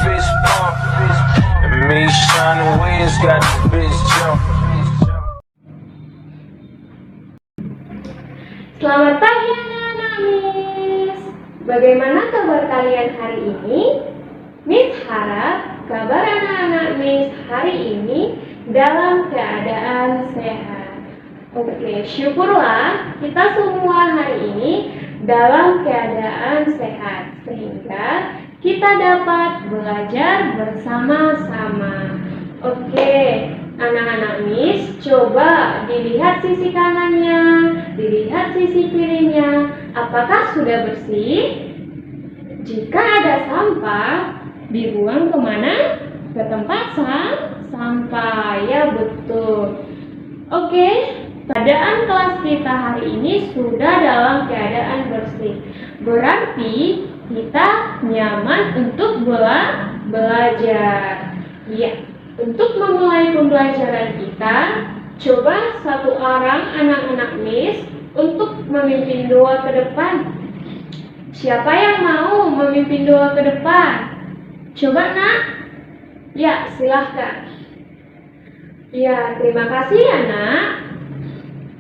fist pump. And me shining wheels got the bitch jump. Selamat pagi anak-anak Miss. Bagaimana kabar kalian hari ini? Miss harap kabar anak-anak Miss hari ini dalam keadaan sehat. Oke, syukurlah kita semua hari ini dalam keadaan sehat sehingga kita dapat belajar bersama-sama. Oke, anak-anak Miss, coba dilihat sisi kanannya, dilihat sisi kirinya. Apakah sudah bersih? Jika ada sampah, dibuang kemana? Ke tempat sampah. Ya, betul. Oke, keadaan kelas kita hari ini sudah dalam keadaan bersih. Berarti kita nyaman untuk belajar. Ya. Untuk memulai pembelajaran kita, coba satu orang anak-anak Miss untuk memimpin doa ke depan. Siapa yang mau memimpin doa ke depan? Coba nak? Ya, silahkan. Ya, terima kasih ya nak.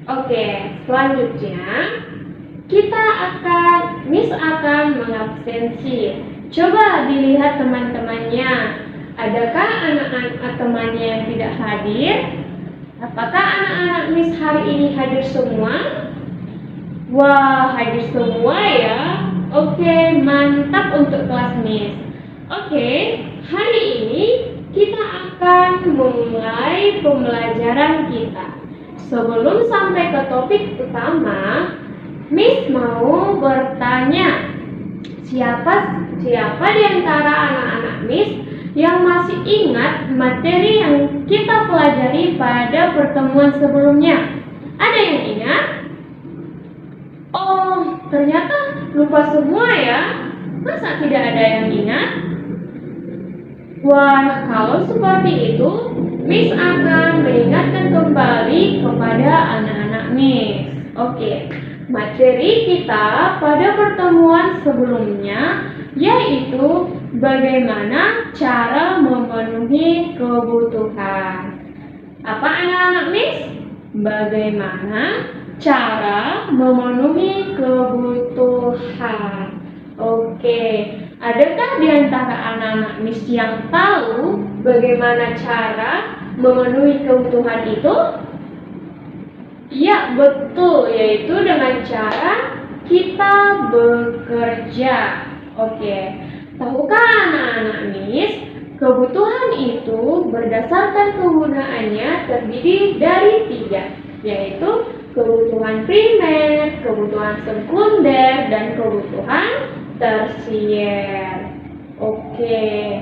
Oke, selanjutnya Miss akan mengabsensi. Coba dilihat teman-temannya. Adakah anak-anak temannya yang tidak hadir? Apakah anak-anak Miss hari ini hadir semua? Wah, hadir semua ya. Oke, mantap untuk kelas Miss. Oke, hari ini kita akan memulai pembelajaran kita. Sebelum sampai ke topik utama, Miss mau bertanya, siapa di antara anak-anak Miss yang masih ingat materi yang kita pelajari pada pertemuan sebelumnya? Ada yang ingat? Oh, ternyata lupa semua ya. Masa tidak ada yang ingat? Wah, kalau seperti itu, Miss akan mengingatkan kembali kepada anak-anak Miss. Oke, materi kita pada pertemuan sebelumnya yaitu bagaimana cara memenuhi kebutuhan. Apa anak-anak Miss? Bagaimana cara memenuhi kebutuhan. Oke, adakah di antara anak-anak Miss yang tahu bagaimana cara memenuhi kebutuhan itu? Ya, betul, yaitu dengan cara kita bekerja. Oke, tahukah anak-anak Miss, kebutuhan itu berdasarkan kegunaannya terdiri dari 3, yaitu kebutuhan primer, kebutuhan sekunder, dan kebutuhan tersier. Oke,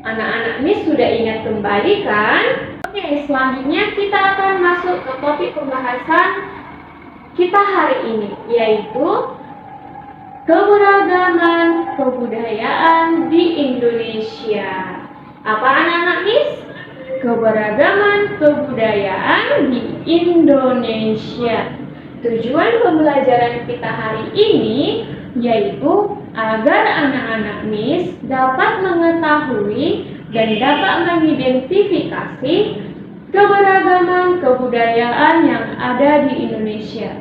anak-anak Miss sudah ingat kembali kan? Oke, selanjutnya kita akan masuk ke topik pembahasan kita hari ini, yaitu keberagaman kebudayaan di Indonesia. Apa anak-anak Miss? Keberagaman kebudayaan di Indonesia. Tujuan pembelajaran kita hari ini yaitu agar anak-anak Miss dapat mengetahui dan dapat mengidentifikasi keberagaman kebudayaan yang ada di Indonesia.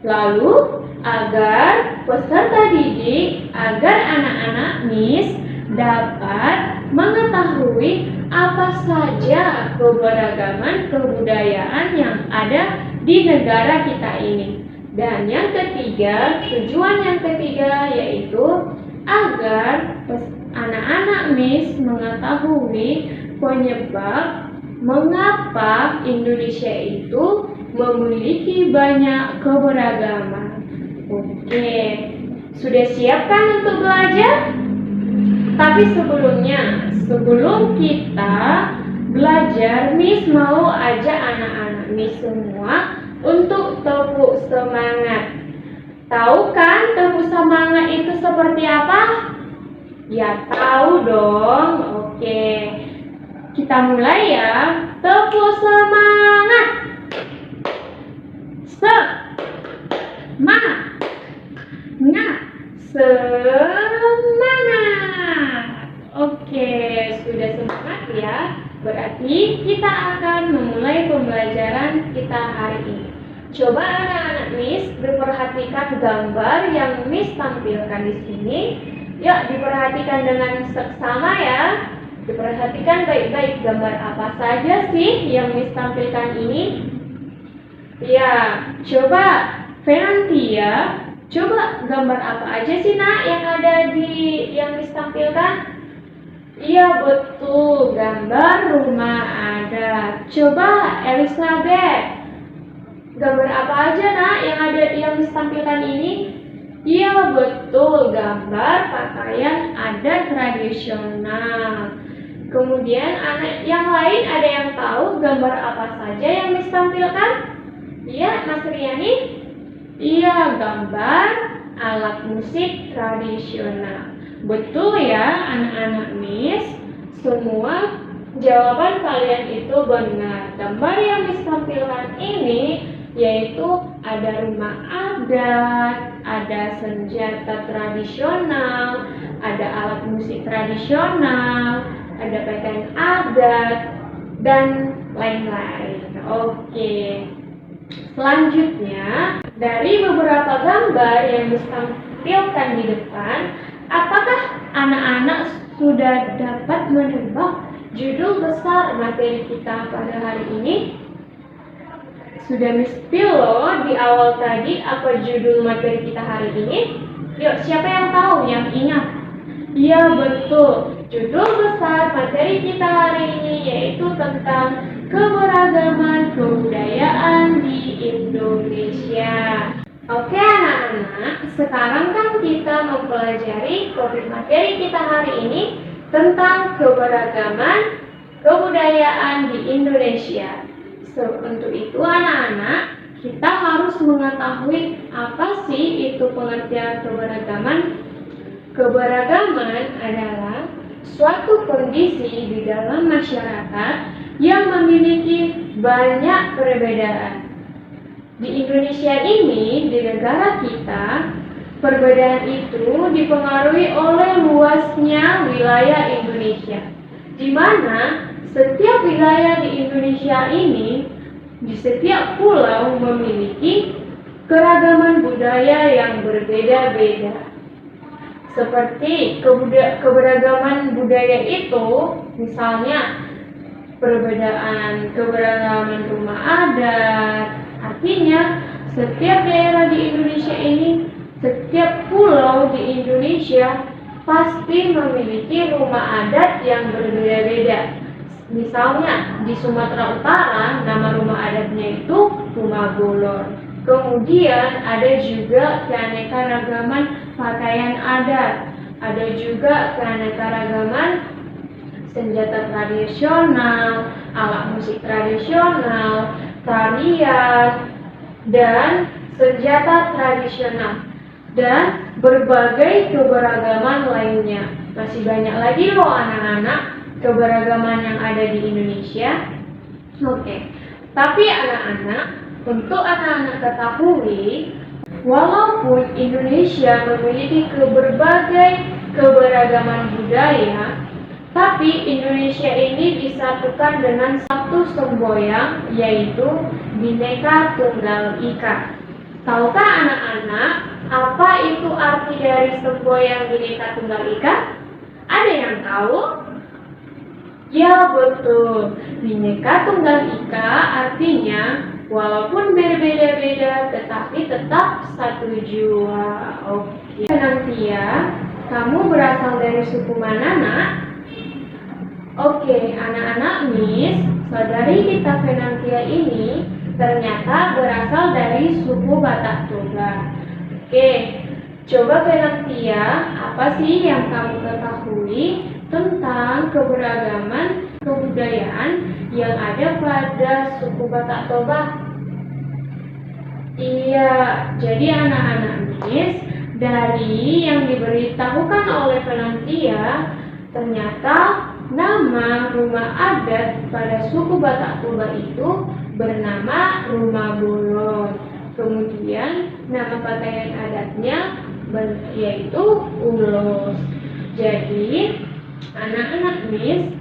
Lalu agar peserta didik, agar anak-anak Miss dapat mengetahui apa saja keberagaman kebudayaan yang ada di negara kita ini. Dan yang ketiga, tujuan yang ketiga yaitu agar anak-anak Miss mengetahui penyebab mengapa Indonesia itu memiliki banyak keberagaman. Oke, sudah siap kan untuk belajar? Tapi sebelum kita belajar, Miss mau ajak anak-anak Miss semua untuk tepuk semangat. Tahu kan tepuk semangat itu seperti apa? Ya, tahu dong. Oke, kita mulai ya. Tepuk semangat. Semangat. Oke, sudah semangat ya. Berarti kita akan memulai pembelajaran kita hari ini. Coba anak-anak Miss diperhatikan gambar yang Miss tampilkan di sini. Yuk diperhatikan dengan seksama ya. Diperhatikan baik-baik gambar apa saja sih yang Miss tampilkan ini. Ya, coba Fenantia, coba gambar apa aja sih nak yang ada di yang Miss tampilkan? Iya betul, gambar rumah adat. Coba Elizabeth, gambar apa aja nak yang ada yang Miss tampilkan ini? Iya betul, gambar pakaian adat tradisional. Kemudian anak yang lain ada yang tahu gambar apa saja yang Miss tampilkan? Iya, Mas Riani? Iya, gambar alat musik tradisional. Betul ya anak-anak Miss, semua jawaban kalian itu benar. Gambar yang Miss tampilkan ini yaitu ada rumah adat, ada senjata tradisional, ada alat musik tradisional, ada pakaian adat, dan lain-lain. Oke. Selanjutnya, dari beberapa gambar yang ditampilkan di depan, apakah anak-anak sudah dapat menebak judul besar materi kita pada hari ini? Sudah Miss Pilo di awal tadi apa judul materi kita hari ini? Yuk, siapa yang tahu, yang ingat? Iya betul, judul besar materi kita hari ini yaitu tentang keberagaman kebudayaan di Indonesia. Oke anak-anak, sekarang kan kita mempelajari topik materi kita hari ini tentang keberagaman kebudayaan di Indonesia. Untuk itu anak-anak, kita harus mengetahui apa sih itu pengertian keberagaman. Keberagaman adalah suatu kondisi di dalam masyarakat yang memiliki banyak perbedaan. Di Indonesia ini, di negara kita, perbedaan itu dipengaruhi oleh luasnya wilayah Indonesia, di mana setiap wilayah di Indonesia ini, di setiap pulau memiliki keragaman budaya yang berbeda-beda. Seperti keberagaman budaya itu, misalnya keberagaman rumah adat, artinya setiap daerah di Indonesia ini, setiap pulau di Indonesia pasti memiliki rumah adat yang berbeda-beda. Misalnya di Sumatera Utara, nama rumah adatnya itu Rumah Bolor. Kemudian ada juga keanekaragaman pakaian adat, ada juga keanekaragaman senjata tradisional, alat musik tradisional, tarian, dan senjata tradisional, dan berbagai keberagaman lainnya. Masih banyak lagi loh anak-anak keberagaman yang ada di Indonesia. Oke, tapi anak-anak, untuk anak-anak ketahui, walaupun Indonesia memiliki berbagai keberagaman budaya, tapi Indonesia ini disatukan dengan satu semboyan, yaitu Bhinneka Tunggal Ika. Tahukah anak-anak apa itu arti dari semboyan Bhinneka Tunggal Ika? Ada yang tahu? Ya betul, Bhinneka Tunggal Ika artinya walaupun berbeda-beda tetapi tetap satu jua. Oke. Nantia, kamu berasal dari suku mana nak? Oke, anak-anak Miss, saudari kita Fenantia ini ternyata berasal dari suku Batak Toba. Oke, coba Fenantia, apa sih yang kamu ketahui tentang keberagaman kebudayaan yang ada pada suku Batak Toba? Iya, jadi anak-anak Miss, dari yang diberitahukan oleh Fenantia, ternyata nama rumah adat pada suku Batak Toba itu bernama Rumah Bolor. Kemudian nama pakaian adatnya yaitu ulos. Jadi Anak-anak Miss,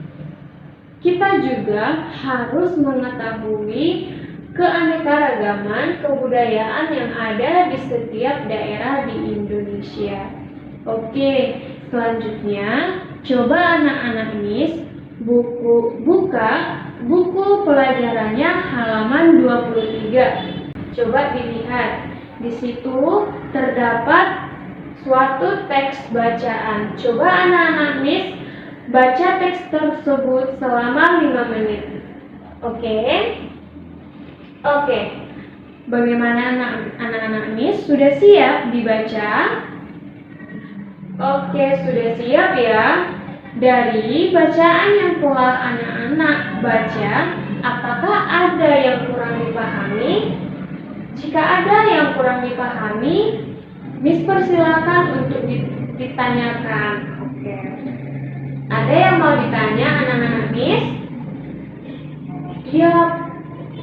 kita juga harus mengetahui keanekaragaman kebudayaan yang ada di setiap daerah di Indonesia. Oke, selanjutnya coba anak-anak Miss buka buku pelajarannya halaman 23. Coba dilihat. Di situ terdapat suatu teks bacaan. Coba anak-anak Miss baca teks tersebut selama 5 menit. Oke? Oke. Bagaimana anak-anak Miss? Sudah siap dibaca? Oke, sudah siap ya? Dari bacaan yang telah anak-anak baca, apakah ada yang kurang dipahami? Jika ada yang kurang dipahami, Miss persilakan untuk ditanyakan. Oke. Ada yang mau ditanya anak-anak Miss?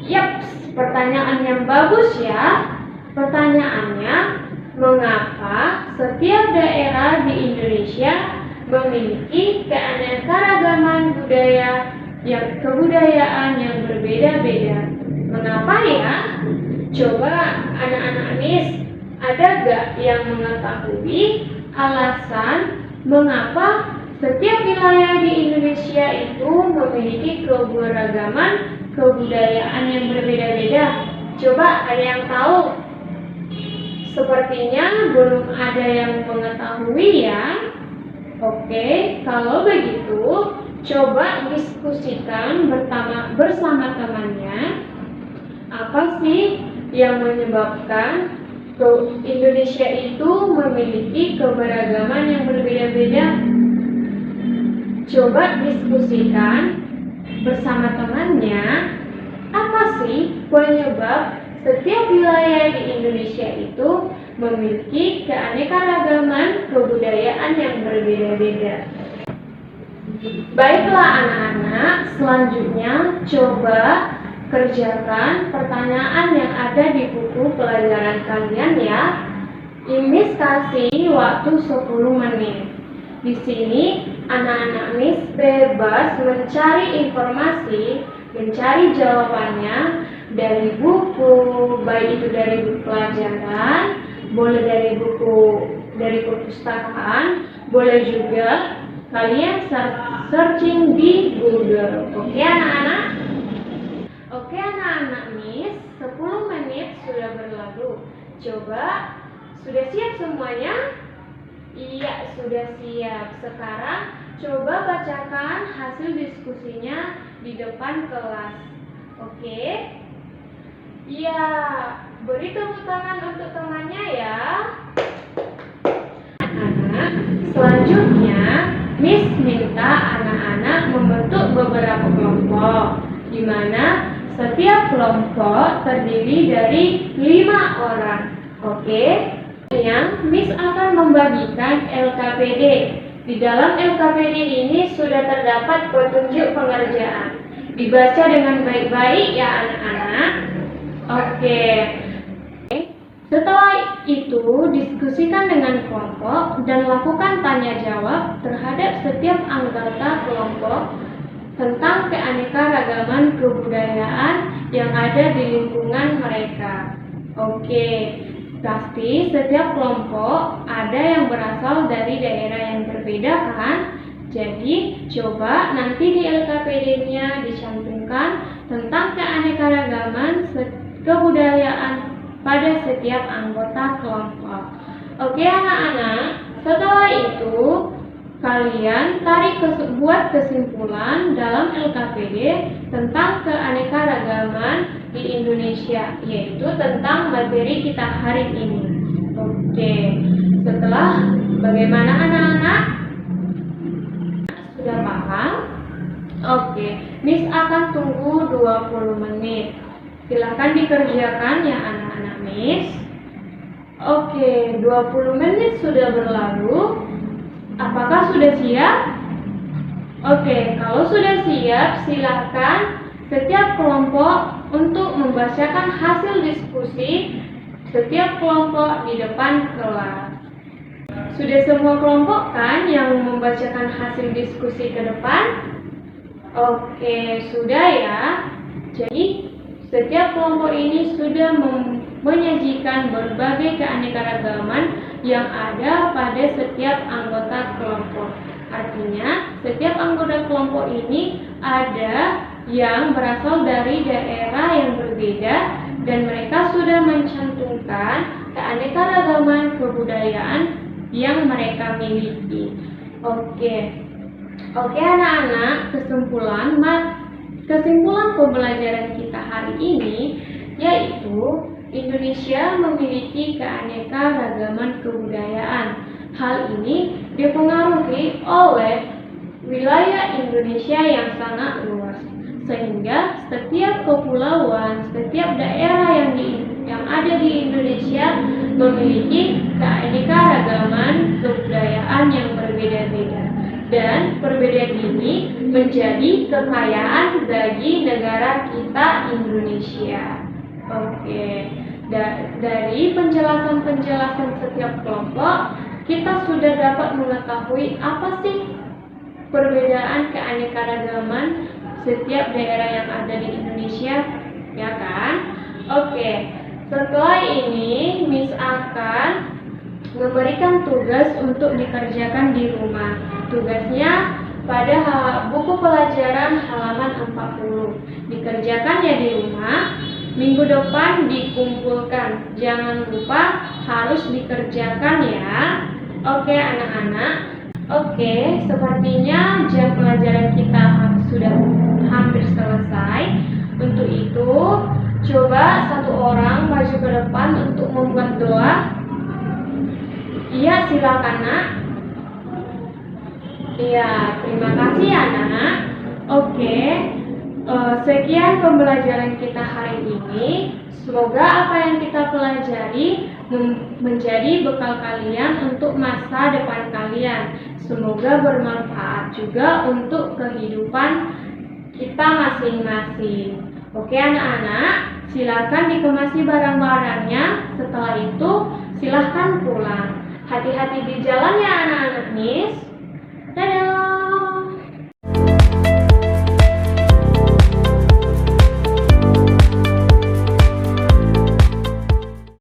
Yap, pertanyaan yang bagus ya. Pertanyaannya, mengapa setiap daerah di Indonesia memiliki keanekaragaman kebudayaan yang berbeda-beda? Mengapa ya? Coba anak-anak Miss, ada gak yang mengetahui alasan mengapa setiap wilayah di Indonesia itu memiliki keberagaman kebudayaan yang berbeda-beda? Coba ada yang tahu? Sepertinya belum ada yang mengetahui ya. Oke, kalau begitu coba diskusikan bersama temannya. Apa sih yang menyebabkan Indonesia itu memiliki keberagaman yang berbeda-beda? Coba diskusikan bersama temannya. Apa sih penyebab setiap wilayah di Indonesia itu memiliki keanekaragaman kebudayaan yang berbeda-beda? Baiklah anak-anak, selanjutnya coba kerjakan pertanyaan yang ada di buku pelajaran kalian ya. Miss kasih waktu 10 menit. Di sini anak-anak Miss bebas mencari informasi, mencari jawabannya dari buku, baik itu dari buku pelajaran, boleh dari perpustakaan, boleh juga kalian searching di Google. Oke anak-anak? Oke anak-anak Miss, 10 menit sudah berlalu. Coba, sudah siap semuanya? Iya, sudah siap. Sekarang coba bacakan hasil diskusinya di depan kelas. Oke? Iya, beri tepuk tangan untuk temannya ya. Anak-anak, selanjutnya Miss minta anak-anak membentuk beberapa kelompok, di mana setiap kelompok terdiri dari 5 orang. Oke? Yang Miss akan membagikan LKPD. Di dalam LKPD ini sudah terdapat petunjuk pengerjaan. Dibaca dengan baik-baik ya anak-anak. Oke. Setelah itu diskusikan dengan kelompok dan lakukan tanya jawab terhadap setiap anggota kelompok tentang keanekaragaman kebudayaan yang ada di lingkungan mereka. Oke, pasti setiap kelompok ada yang berasal dari daerah yang berbeda kan? Jadi, coba nanti di LKPD-nya dicantumkan tentang keanekaragaman kebudayaan pada setiap anggota kelompok. Oke anak-anak, setelah itu kalian buat kesimpulan dalam LKPD tentang keanekaragaman di Indonesia, yaitu tentang materi kita hari ini. Oke, setelah bagaimana anak-anak? Sudah paham? Oke, Miss akan tunggu 20 menit. Silakan dikerjakan ya anak-anak Miss. Oke, 20 menit sudah berlalu. Apakah sudah siap? Oke, kalau sudah siap, silakan setiap kelompok untuk membacakan hasil diskusi setiap kelompok di depan kelas. Sudah semua kelompok kan yang membacakan hasil diskusi ke depan? Oke, sudah ya. Jadi, setiap kelompok ini sudah menyajikan berbagai keanekaragaman yang ada pada setiap anggota kelompok. Artinya, setiap anggota kelompok ini ada yang berasal dari daerah yang berbeda dan mereka sudah mencantumkan keanekaragaman kebudayaan yang mereka miliki. Oke anak-anak, kesimpulan pembelajaran kita hari ini yaitu Indonesia memiliki keanekaragaman kebudayaan. Hal ini dipengaruhi oleh wilayah Indonesia yang sangat luas, sehingga setiap kepulauan, setiap daerah yang ada di Indonesia memiliki keanekaragaman kebudayaan yang berbeda-beda. Dan perbedaan ini menjadi kekayaan bagi negara kita Indonesia. Dari penjelasan-penjelasan setiap kelompok, kita sudah dapat mengetahui apa sih perbedaan keanekaragaman setiap daerah yang ada di Indonesia, ya kan? Setelah ini Miss akan memberikan tugas untuk dikerjakan di rumah. Tugasnya pada buku pelajaran halaman 40. Dikerjakan ya di rumah. Minggu depan dikumpulkan. Jangan lupa harus dikerjakan ya. Oke anak-anak. Sepertinya jam pelajaran kita sudah hampir selesai. Untuk itu, coba satu orang maju ke depan untuk membuat doa. Iya, silakan nak. Iya, terima kasih anak. Sekian pembelajaran kita hari ini. Semoga apa yang kita pelajari menjadi bekal kalian untuk masa depan kalian. Semoga bermanfaat juga untuk kehidupan kita masing-masing. Oke anak-anak, silakan dikemasi barang-barangnya. Setelah itu, silahkan pulang. Hati-hati di jalan ya anak-anak Miss. Dadah.